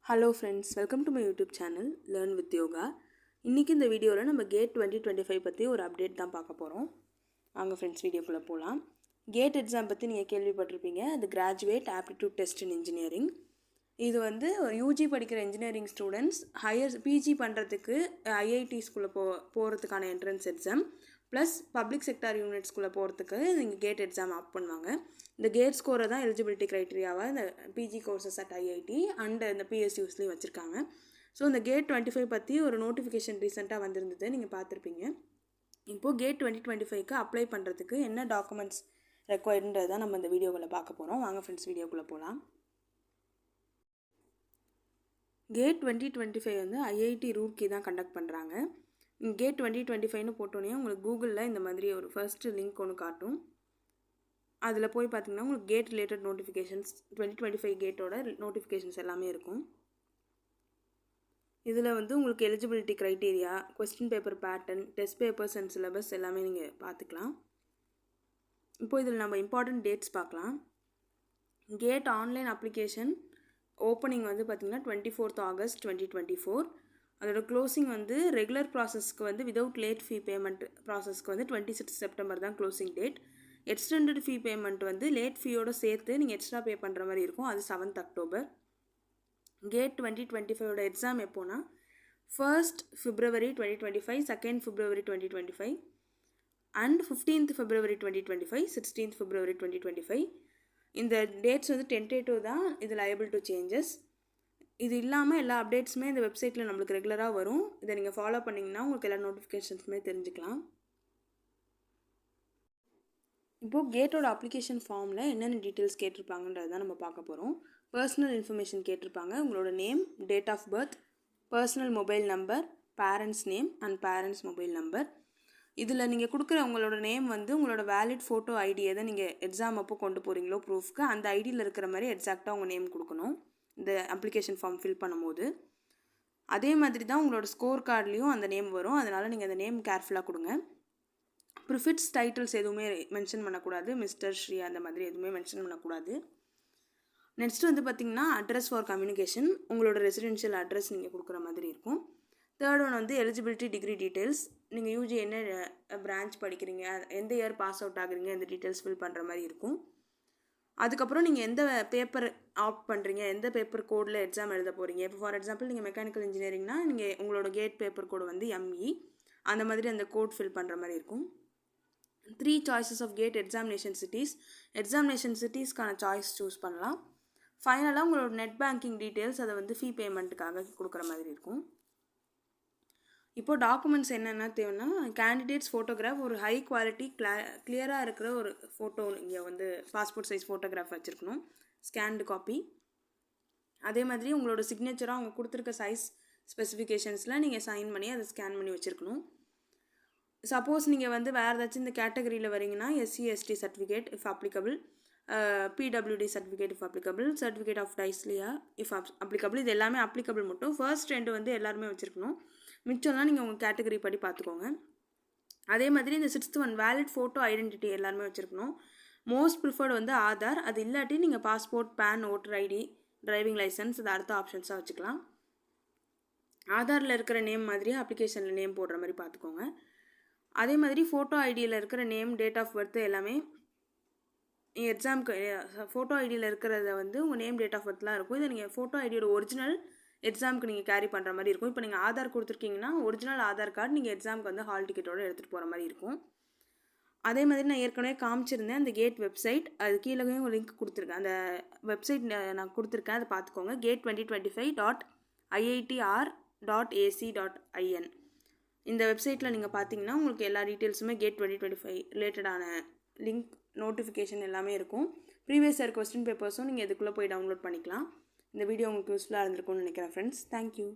Hello friends, welcome to my YouTube channel Learn with Yoga. இன்னைக்கு இந்த வீடியோவில் நம்ம கேட் 2025 பற்றி ஒரு அப்டேட் தான் பார்க்க போகிறோம். வாங்க ஃப்ரெண்ட்ஸ் வீடியோக்குள்ளே போகலாம். கேட் எக்ஸாம் பற்றி நீங்கள் கேள்விப்பட்டிருப்பீங்க. அது கிராஜுவேட் ஆப்டிடியூட் டெஸ்ட் இன் இன்ஜினியரிங். இது வந்து யூஜி படிக்கிற இன்ஜினியரிங் ஸ்டூடெண்ட்ஸ் பிஜி பண்ணுறதுக்கு ஐஐடிஸ்குள்ளே போகிறதுக்கான entrance exam plus public sector யூனிட்ஸ்குள்ளே போகிறதுக்கு நீங்கள் கேட் எக்ஸாம் ஆப் பண்ணுவாங்க. இந்த கேட் ஸ்கோரை தான் எலிஜிபிலிட்டி க்ரைட்டீரியாவாக இந்த PG courses at IIT and இந்த பிஎஸ்யூஸ்லேயும் வச்சுருக்காங்க. ஸோ இந்த கேட் 25 பற்றி ஒரு நோட்டிஃபிகேஷன் ரீசெண்டாக வந்திருந்தது, நீங்கள் பார்த்துருப்பீங்க. இப்போது கேட் 2025க்கு அப்ளை பண்ணுறதுக்கு என்ன டாக்குமெண்ட்ஸ் ரெக்வயர்டுன்றது தான் நம்ம இந்த வீடியோவில் பார்க்க போகிறோம். வாங்க ஃப்ரெண்ட்ஸ் வீடியோக்குள்ளே போகலாம். கேட் 2025 வந்து ஐஐடி ரூர்க்கி தான் கண்டக்ட் பண்ணுறாங்க. கேட் 2025னு போட்டோன்னே உங்களுக்கு கூகுளில் இந்த மாதிரி ஒரு ஃபர்ஸ்ட் லிங்க் ஒன்று காட்டும். அதில் போய் பார்த்தீங்கன்னா உங்களுக்கு கேட் ரிலேட்டட் நோட்டிஃபிகேஷன்ஸ் 2025 கேட்டோட நோட்டிஃபிகேஷன்ஸ் எல்லாமே இருக்கும். இதில் வந்து உங்களுக்கு eligibility criteria, question paper pattern, test papers and syllabus எல்லாமே நீங்கள் பார்த்துக்கலாம். இப்போ இதில் நம்ம இம்பார்ட்டன்ட் டேட்ஸ் பார்க்கலாம். கேட் ஆன்லைன் அப்ளிகேஷன் ஓப்பனிங் வந்து பார்த்திங்கன்னா 24th August 2024. அதோட க்ளோசிங் வந்து ரெகுலர் ப்ராசஸ்க்கு வந்து விதவுட் லேட் ஃபீ பேமெண்ட் ப்ராசஸ்க்கு வந்து 26 September தான் க்ளோசிங் டேட். எக்ஸ்டெண்டட் ஃபீ பேமெண்ட் வந்து லேட் ஃபீயோடு சேர்த்து நீங்கள் எக்ஸ்ட்ரா பே பண்ணுற மாதிரி இருக்கும். அது 7th October. கேட் 2025ஓட எக்ஸாம் எப்போனா 1st February 2025, 2nd February 2025 and 15th February 2025, 16th February 2025. இந்த டேட்ஸ் வந்து டென்டேட்டிவ் தான், இது லைபிள் டு சேஞ்சஸ். இது இல்லாமல் எல்லா அப்டேட்ஸுமே இந்த வெப்சைட்டில் நம்மளுக்கு ரெகுலராக வரும். இதை நீங்கள் ஃபாலோ பண்ணிங்கன்னா உங்களுக்கு எல்லா நோட்டிஃபிகேஷன்ஸுமே தெரிஞ்சுக்கலாம். இப்போது கேட்டோட அப்ளிகேஷன் ஃபார்மில் என்னென்ன டீட்டெயில்ஸ் கேட்டிருப்பாங்கன்றது தான் நம்ம பார்க்க போகிறோம். பர்சனல் இன்ஃபர்மேஷன் கேட்டிருப்பாங்க. உங்களோட name, date of birth, personal mobile number, parents name and parents mobile number. இதில் நீங்கள் கொடுக்குற உங்களோட நேம் வந்து உங்களோட வேலிட் ஃபோட்டோ ஐடி எதை நீங்கள் எக்ஸாம் அப்போ கொண்டு போகிறீங்களோ ப்ரூஃப்க்கு அந்த ஐடியில் இருக்கிற மாதிரி எக்ஸாக்டாக உங்கள் நேம் கொடுக்கணும் இந்த அப்ளிகேஷன் ஃபார்ம் ஃபில் பண்ணும்போது. அதே மாதிரி தான் உங்களோட ஸ்கோர் கார்ட்லேயும் அந்த நேம் வரும். அதனால் நீங்கள் அந்த நேம் கேர்ஃபுல்லாக கொடுங்க. ப்ரிஃபிட்ஸ் டைட்டில்ஸ் எதுவுமே மென்ஷன் பண்ணக்கூடாது. மிஸ்டர், ஸ்ரீ அந்த மாதிரி எதுவுமே மென்ஷன் பண்ணக்கூடாது. நெக்ஸ்ட் வந்து பார்த்திங்கன்னா அட்ரஸ் ஃபார் கம்யூனிகேஷன், உங்களோட ரெசிடென்ஷியல் அட்ரஸ் நீங்கள் கொடுக்குற மாதிரி இருக்கும். தேர்ட் ஒன் வந்து எலிஜிபிலிட்டி டிகிரி டீட்டெயில்ஸ், நீங்கள் யூஜி என்ன பிரான்ச் படிக்கிறீங்க, எந்த இயர் பாஸ் அவுட் ஆகுறீங்க, இந்த டீட்டெயில்ஸ் ஃபில் பண்ணுற மாதிரி இருக்கும். அதுக்கப்புறம் நீங்கள் எந்த பேப்பர் ஆப்ட் பண்ணுறீங்க, எந்த பேப்பர் கோடில் எக்ஸாம் எழுத போகிறீங்க. இப்போ ஃபார் எக்ஸாம்பிள் நீங்கள் மெக்கானிக்கல் இன்ஜினியரிங்னா நீங்கள் உங்களோட கேட் பேப்பர் கோடு வந்து எம்இ, அந்த மாதிரி அந்த கோட் ஃபில் பண்ணுற மாதிரி இருக்கும். 3 choices of GATE examination cities, examination சிட்டிஸ்க்கான சாய்ஸ் சூஸ் பண்ணலாம். ஃபைனலாக உங்களோட நெட் பேங்கிங் டீட்டெயில்ஸ் அதை வந்து ஃபீ பேமெண்ட்டுக்காக கொடுக்குற மாதிரி இருக்கும். இப்போது டாக்குமெண்ட்ஸ் என்னென்ன தேவைன்னா கேண்டிடேட்ஸ் ஃபோட்டோகிராஃப், ஒரு ஹை குவாலிட்டி கிளியராக இருக்கிற ஒரு ஃபோட்டோ, இங்கே வந்து பாஸ்போர்ட் சைஸ் ஃபோட்டோகிராஃப் வச்சுருக்கணும், ஸ்கேன்டு காப்பி. அதே மாதிரி உங்களோட சிக்னேச்சராக அவங்க கொடுத்துருக்க சைஸ் ஸ்பெசிஃபிகேஷன்ஸில் நீங்கள் சைன் பண்ணி அதை ஸ்கேன் பண்ணி வச்சுருக்கணும். சப்போஸ் நீங்கள் வந்து வேறு ஏதாச்சும் இந்த கேட்டகரியில் வரீங்கன்னா SC/ST certificate if applicable, PWD certificate if applicable, certificate of dyslexia if applicable, இது எல்லாமே அப்ளிகபிள் மட்டும். ஃபர்ஸ்ட் 2 வந்து எல்லாருமே வச்சுருக்கணும். மிச்சம்லாம் நீங்கள் உங்கள் கேட்டகரி படி பார்த்துக்கோங்க. அதே மாதிரி இந்த 6th one valid photo identity எல்லாருமே வச்சுருக்கணும். மோஸ்ட் ப்ரிஃபர்டு வந்து ஆதார், அது இல்லாட்டி நீங்கள் passport, PAN, voter ID, driving licence, இது அடுத்த ஆப்ஷன்ஸாக வச்சுக்கலாம். ஆதாரில் இருக்கிற நேம் மாதிரியே அப்ளிகேஷனில் நேம் போடுற மாதிரி பார்த்துக்கோங்க. அதே மாதிரி ஃபோட்டோ ஐடியில் இருக்கிற நேம், டேட் ஆஃப் பர்த் எல்லாமே எக்ஸாமுக்கு ஃபோட்டோ ஐடியில் இருக்கிறத வந்து உங்கள் நேம், டேட் ஆஃப் பர்த்லாம் இருக்கும். இதை நீங்கள் ஃபோட்டோ ஐடியோட ஒரிஜினல் எக்ஸாமுக்கு நீங்கள் கேரி பண்ணுற மாதிரி இருக்கும். இப்போ நீங்கள் ஆதார் கொடுத்துருக்கீங்கன்னா ஒரிஜினல் ஆதார் கார்டு நீங்கள் எக்ஸாமுக்கு வந்து ஹால் டிக்கெட்டோடு எடுத்துகிட்டு போகிற மாதிரி இருக்கும். அதே மாதிரி நான் ஏற்கனவே காமிச்சிருந்தேன் அந்த கேட் வெப்சைட், அது கீழேயும் லிங்க் கொடுத்துருக்கேன். அந்த வெப்சைட் நான் கொடுத்துருக்கேன், அதை பார்த்துக்கோங்க. gate2025.iitr.ac.in இந்த வெப்சைட்டில் நீங்கள் பார்த்தீங்கன்னா உங்களுக்கு எல்லா டீட்டெயில்ஸுமே கேட் 2025 ரிலேட்டடான லிங்க், நோட்டிஃபிகேஷன் எல்லாமே இருக்கும். ப்ரீவியஸ் இயர் கொஸ்டின் பேப்பர்ஸும் நீங்கள் இதுக்குள்ளே போய் டவுன்லோட் பண்ணிக்கலாம். இந்த வீடியோ உங்களுக்கு யூஸ்ஃபுல்லாக இருந்திருக்கும்னு நினைக்கிறேன் ஃப்ரெண்ட்ஸ். தேங்க்யூ.